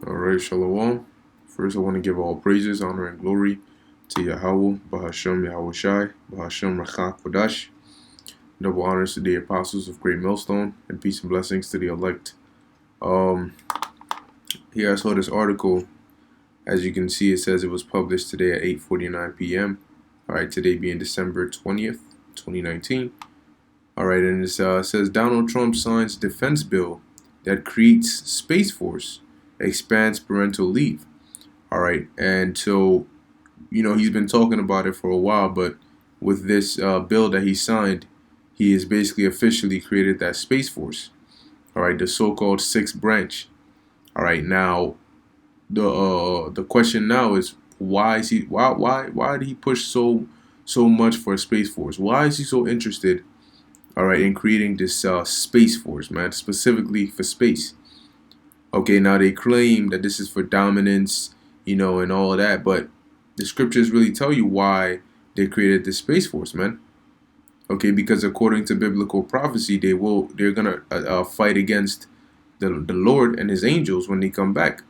Alright, Shalom. First, I want to give all praises, honor, and glory to Yahweh, Bahashem Yahweh Shai, Bahashem Rachak Kodash. Double honors to the apostles of Great Millstone, and peace and blessings to the elect. Here I saw this article. As you can see, it says it was published today at 8:49 p.m. Alright, today being December 20th, 2019. Alright, and it says Donald Trump signs defense bill that creates Space Force, expands parental leave. Alright, and so, he's been talking about it for a while, but with this bill that he signed, he has basically officially created that Space Force. Alright, the so-called sixth branch. Alright, now, the question now is, why did he push so much for a Space Force? Why is he so interested, alright, in creating this Space Force, man, specifically for space? Okay, now they claim that this is for dominance, and all of that, but the scriptures really tell you why they created this Space Force, man. Okay, because according to biblical prophecy, they're gonna fight against the Lord and His angels when they come back.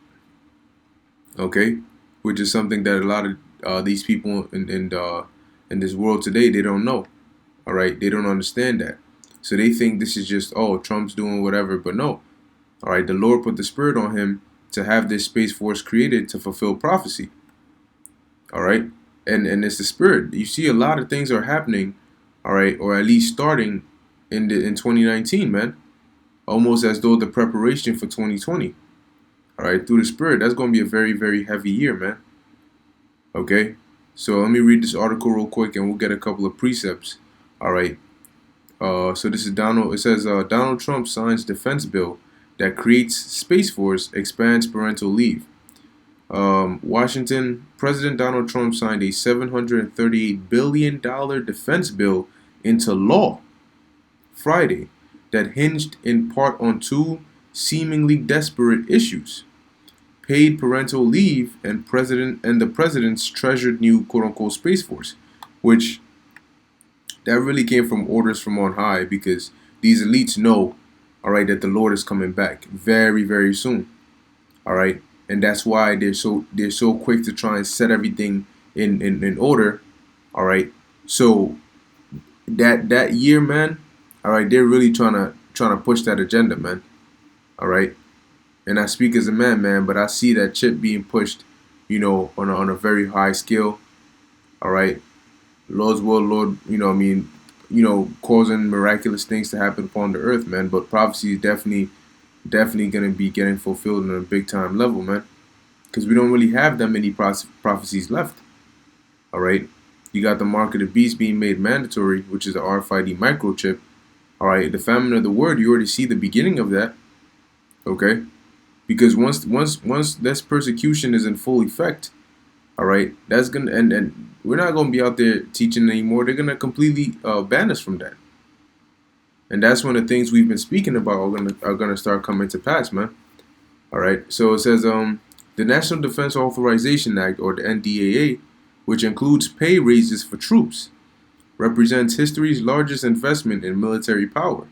Okay, which is something that a lot of these people in this world today, they don't know. All right, they don't understand that, so they think this is just, Trump's doing whatever, but no. All right, the Lord put the Spirit on him to have this Space Force created to fulfill prophecy. All right, and it's the Spirit. You see, a lot of things are happening, all right, or at least starting in 2019, man. Almost as though the preparation for 2020. All right, through the Spirit, that's going to be a very, very heavy year, man. Okay, so let me read this article real quick, and we'll get a couple of precepts. All right. So this is Donald. It says Donald Trump signs defense bill that creates Space Force, expands parental leave. Washington, President Donald Trump signed a $738 billion defense bill into law Friday that hinged in part on two seemingly desperate issues: paid parental leave and the president's treasured new quote-unquote Space Force, which that really came from orders from on high, because these elites know, all right, that the Lord is coming back very, very soon. All right, and that's why they're so quick to try and set everything in order. All right, so that year, man. All right, they're really trying to push that agenda, man. All right, and I speak as a man, but I see that chip being pushed, on a very high scale. All right, Lord's will, Lord, causing miraculous things to happen upon the earth, man. But prophecy is definitely going to be getting fulfilled on a big time level, man. Because we don't really have that many prophecies left. All right, you got the mark of the beast being made mandatory, which is the RFID microchip. All right, the famine of the word, you already see the beginning of that. Okay, because once this persecution is in full effect, all right, that's gonna and we're not gonna be out there teaching anymore. They're gonna completely ban us from that, and that's when the things we've been speaking about are gonna start coming to pass, man. All right, so it says the National Defense Authorization Act, or the NDAA, which includes pay raises for troops, represents history's largest investment in military power.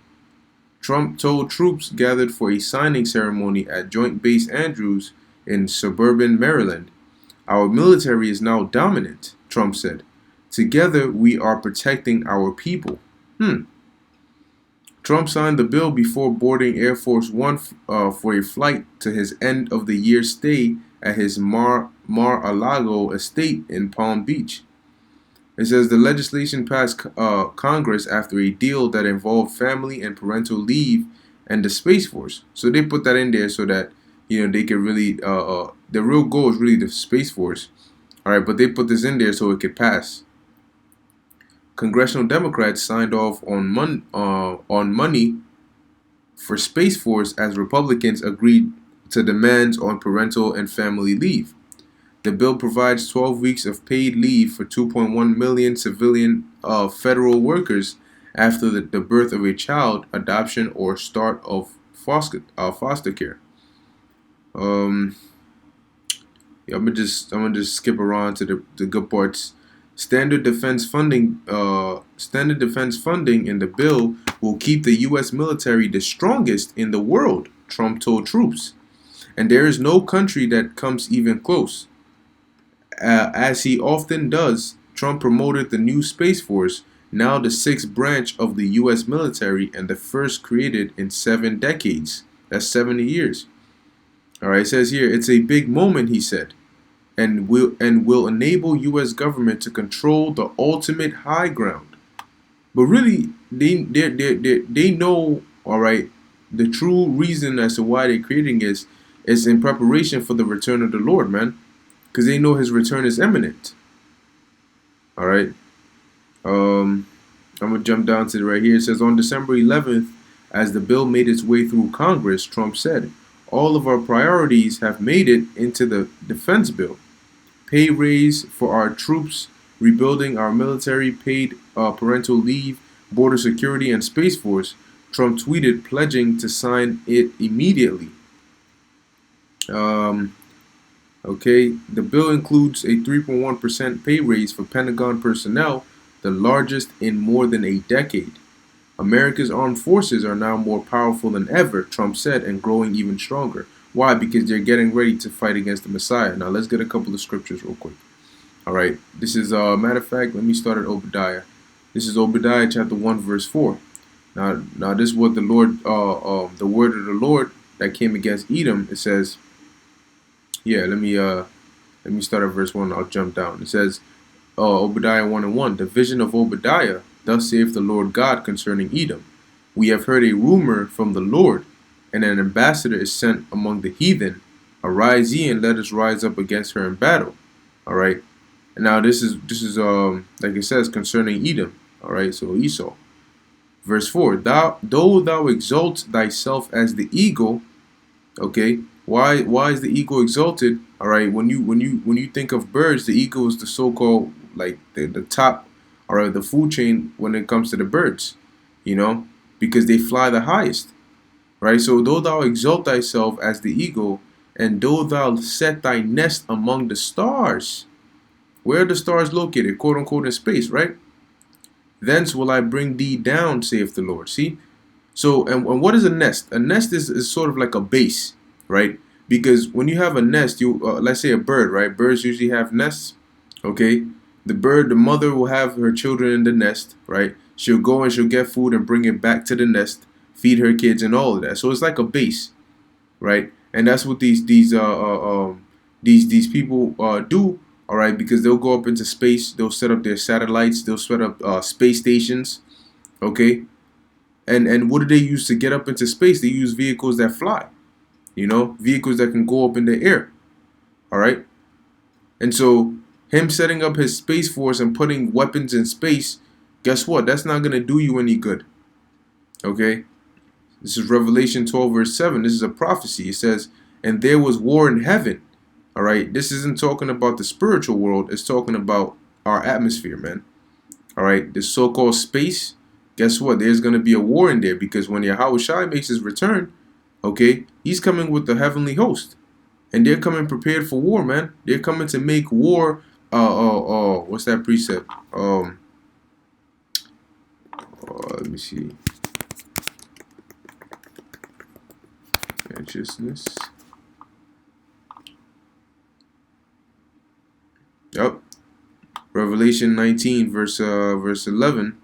Trump told troops gathered for a signing ceremony at Joint Base Andrews in suburban Maryland, "Our military is now dominant," Trump said. "Together we are protecting our people." Trump signed the bill before boarding Air Force One for a flight to his end-of-the-year stay at his Mar-a-Lago estate in Palm Beach. It says the legislation passed Congress after a deal that involved family and parental leave and the Space Force. So they put that in there so that they can really the real goal is really the Space Force. All right, but they put this in there so it could pass. Congressional Democrats signed off on money for Space Force as Republicans agreed to demands on parental and family leave. The bill provides 12 weeks of paid leave for 2.1 million civilian federal workers after the birth of a child, adoption, or start of foster care. I'm gonna just skip around to the good parts. Standard defense funding in the bill will keep the U.S. military the strongest in the world, Trump told troops. and there is no country that comes even close. As he often does, Trump promoted the new Space Force, now the sixth branch of the U.S. military and the first created in 7 decades. That's 70 years. All right, it says here, it's a big moment, he said, and will enable U.S. government to control the ultimate high ground. But really, they know, all right, the true reason as to why they're creating is in preparation for the return of the Lord, man, because they know his return is imminent. All right. I'm gonna jump down to right here. It says on December 11th, as the bill made its way through Congress, Trump said, "All of our priorities have made it into the defense bill. Pay raise for our troops, rebuilding our military, paid parental leave, border security, and Space Force." Trump tweeted, pledging to sign it immediately. Okay, the bill includes a 3.1% pay raise for Pentagon personnel, the largest in more than a decade. America's armed forces are now more powerful than ever, Trump said, and growing even stronger. Why? Because they're getting ready to fight against the Messiah. Now let's get a couple of scriptures real quick. All right, this is matter of fact. Let me start at Obadiah. This is Obadiah chapter 1 verse 4. Now this is what the Lord, the word of the Lord that came against Edom. It says. Yeah, let me start at verse 1. I'll jump down. It says, Obadiah 1:1, the vision of Obadiah, thus saith the Lord God concerning Edom. We have heard a rumor from the Lord, and an ambassador is sent among the heathen. Arise ye, and let us rise up against her in battle. All right. And now this is like it says concerning Edom. All right. So Esau. Verse 4. Though thou exalt thyself as the eagle. Okay. Why is the eagle exalted? All right, when you think of birds, the eagle is the so-called like the top, all right, the food chain when it comes to the birds, because they fly the highest, right? So though thou exalt thyself as the eagle, and though thou set thy nest among the stars, where are the stars located? Quote unquote in space, right? Thence will I bring thee down, saith the Lord. See, so and what is a nest? A nest is sort of like a base. Right? Because when you have a nest, let's say a bird, right? Birds usually have nests. Okay, the mother will have her children in the nest, right? She'll go and she'll get food and bring it back to the nest, feed her kids and all of that. So it's like a base, right? And that's what these people do, all right? Because they'll go up into space, they'll set up their satellites, they'll set up space stations, okay? And what do they use to get up into space? They use vehicles that fly. Vehicles that can go up in the air. All right. And so him setting up his Space Force and putting weapons in space, guess what? That's not going to do you any good. Okay. This is Revelation 12 verse 7. This is a prophecy. It says, and there was war in heaven. All right. This isn't talking about the spiritual world. It's talking about our atmosphere, man. All right. This so-called space. Guess what? There's going to be a war in there because when Yahushua makes his return, okay, he's coming with the heavenly host, and they're coming prepared for war, man. They're coming to make war. What's that precept? Let me see. Righteousness. Yep. Revelation 19, verse 11.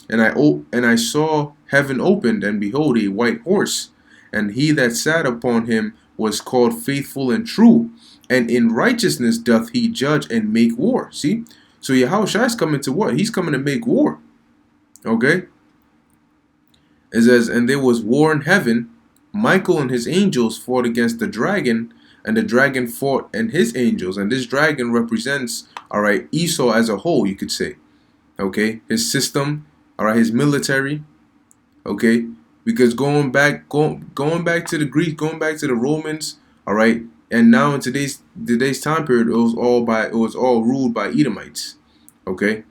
And I saw heaven opened, and behold, a white horse. And he that sat upon him was called Faithful and True, and in righteousness doth he judge and make war. See? So Yahushua is coming to what? He's coming to make war. Okay? It says, and there was war in heaven. Michael and his angels fought against the dragon, and the dragon fought and his angels. And this dragon represents, all right, Esau as a whole, you could say. Okay? His system, all right, his military. Okay? Because going back to the Greeks, going back to the Romans, all right, and now in today's time period, it was all ruled by Edomites, okay,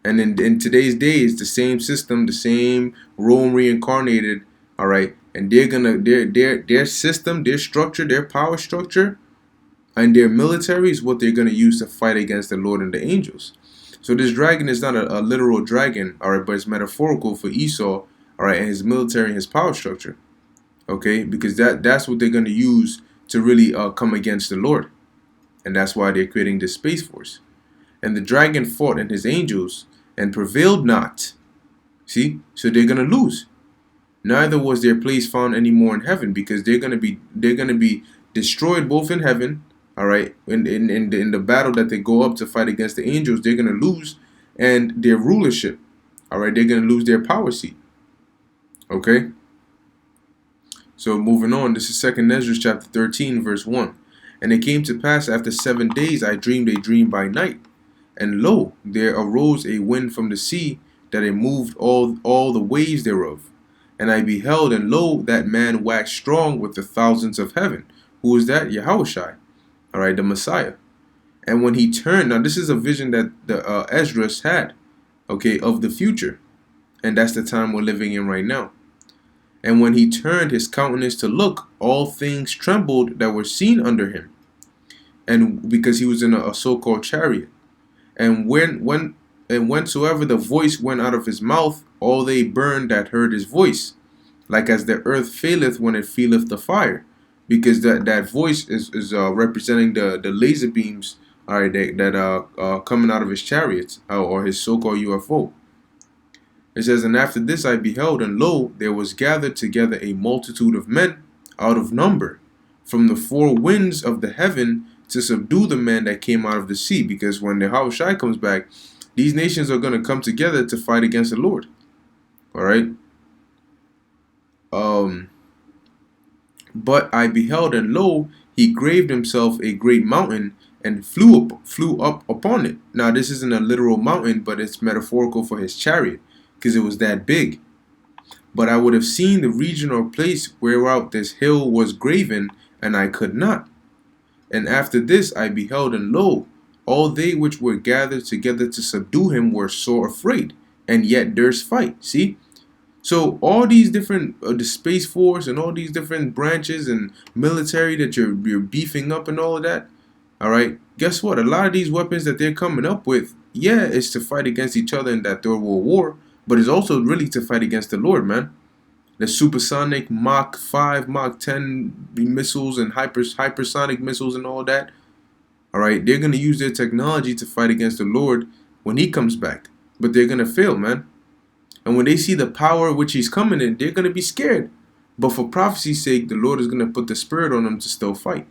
and in today's day, it's the same system, the same Rome reincarnated, all right, and their system, their structure, their power structure, and their military is what they're gonna use to fight against the Lord and the angels. So this dragon is not a literal dragon, all right, but it's metaphorical for Esau. All right, and his military and his power structure, okay, because that's what they're going to use to really come against the Lord. And that's why they're creating this Space Force. And the dragon fought and his angels and prevailed not. See? So they're going to lose. Neither was their place found anymore in heaven, because they're going to be destroyed both in heaven, all right? In the battle that they go up to fight against the angels, they're going to lose, and their rulership, all right? They're going to lose their power seat. Okay? So moving on, this is 2nd Ezra chapter 13 verse 1. And it came to pass after 7 days I dreamed a dream by night, and lo, there arose a wind from the sea, that it moved all the waves thereof. And I beheld, and lo, that man waxed strong with the thousands of heaven. Who is that? Yahushua, all right, the Messiah. And when he turned, now this is a vision that the Ezra had, okay, of the future, and that's the time we're living in right now. And when he turned his countenance to look, all things trembled that were seen under him, and because he was in a so-called chariot. And whensoever the voice went out of his mouth, all they burned that heard his voice, like as the earth faileth when it feeleth the fire, because that voice is representing the laser beams, all right, that are coming out of his chariots, or his so-called UFO. It says, and after this I beheld, and lo, there was gathered together a multitude of men out of number, from the four winds of the heaven, to subdue the man that came out of the sea. Because when the Yahushua comes back, these nations are going to come together to fight against the Lord. All right. But I beheld, and lo, he graved himself a great mountain, and flew up upon it. Now this isn't a literal mountain, but it's metaphorical for his chariot, because it was that big. But I would have seen the region or place whereout this hill was graven, and I could not. And after this I beheld, and lo, all they which were gathered together to subdue him were sore afraid, and yet durst fight. See? So all these different, the Space Force and all these different branches and military that you're beefing up and all of that, all right, guess what? A lot of these weapons that they're coming up with, yeah, it's to fight against each other in that third world war, but it's also really to fight against the Lord, man. The supersonic Mach 5, Mach 10 missiles and hypersonic missiles and all that. All right, they're going to use their technology to fight against the Lord when he comes back. But they're going to fail, man. And when they see the power which he's coming in, they're going to be scared. But for prophecy's sake, the Lord is going to put the spirit on them to still fight.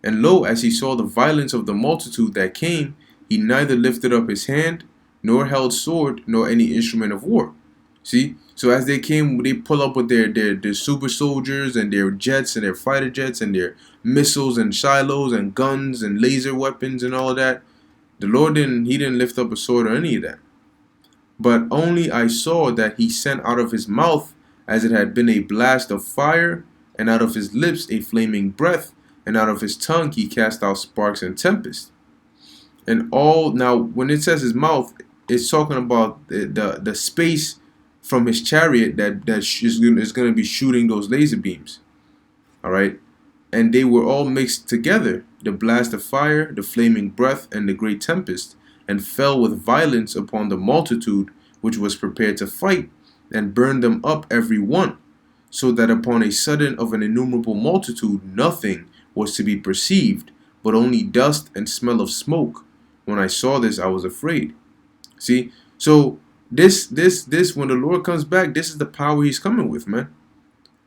And lo, as he saw the violence of the multitude that came, he neither lifted up his hand, nor held sword, nor any instrument of war. See? So as they came, they pull up with their super soldiers and their jets and their fighter jets and their missiles and shilohs and guns and laser weapons and all of that. The Lord didn't lift up a sword or any of that. But only I saw that he sent out of his mouth as it had been a blast of fire, and out of his lips a flaming breath, and out of his tongue he cast out sparks and tempest. And all, now when it says his mouth, it's talking about the space from his chariot that is going to be shooting those laser beams. All right. And they were all mixed together, the blast of fire, the flaming breath, and the great tempest, and fell with violence upon the multitude which was prepared to fight, and burned them up every one, so that upon a sudden of an innumerable multitude nothing was to be perceived, but only dust and smell of smoke. When I saw this, I was afraid. See? So this when the Lord comes back, this is the power he's coming with, man.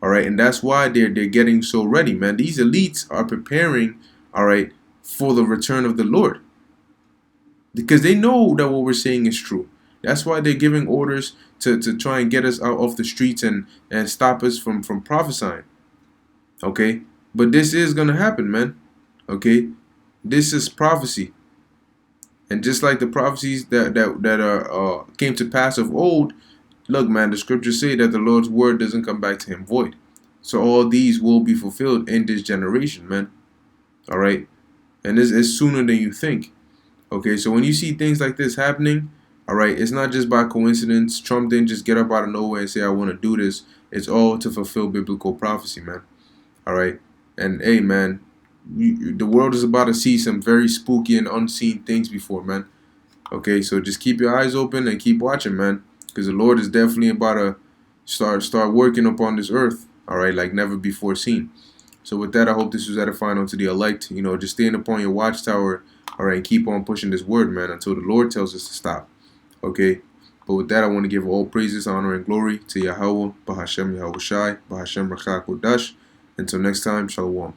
All right, and that's why they're getting so ready, man. These elites are preparing, all right, for the return of the Lord, because they know that what we're saying is true. That's why they're giving orders to try and get us out off the streets and stop us from prophesying. Okay, but this is gonna happen, man. Okay, this is prophecy. And just like the prophecies that are came to pass of old, look, man, the scriptures say that the Lord's word doesn't come back to him void. So all these will be fulfilled in this generation, man. All right, and this is sooner than you think. Okay, so when you see things like this happening, all right, it's not just by coincidence. Trump didn't just get up out of nowhere and say, I want to do this. It's all to fulfill biblical prophecy, man. All right, and hey, man, the world is about to see some very spooky and unseen things before, man. Okay, so just keep your eyes open and keep watching, man, because the Lord is definitely about to start working upon this earth, all right, like never before seen. So with that, I hope this was edifying unto the elect. You know, just stand upon your watchtower, all right, and keep on pushing this word, man, until the Lord tells us to stop. Okay? But with that, I want to give all praises, honor, and glory to Yahweh, Bahashem Yahushai, Bahashem Rachak Kodash. Until next time, Shalom.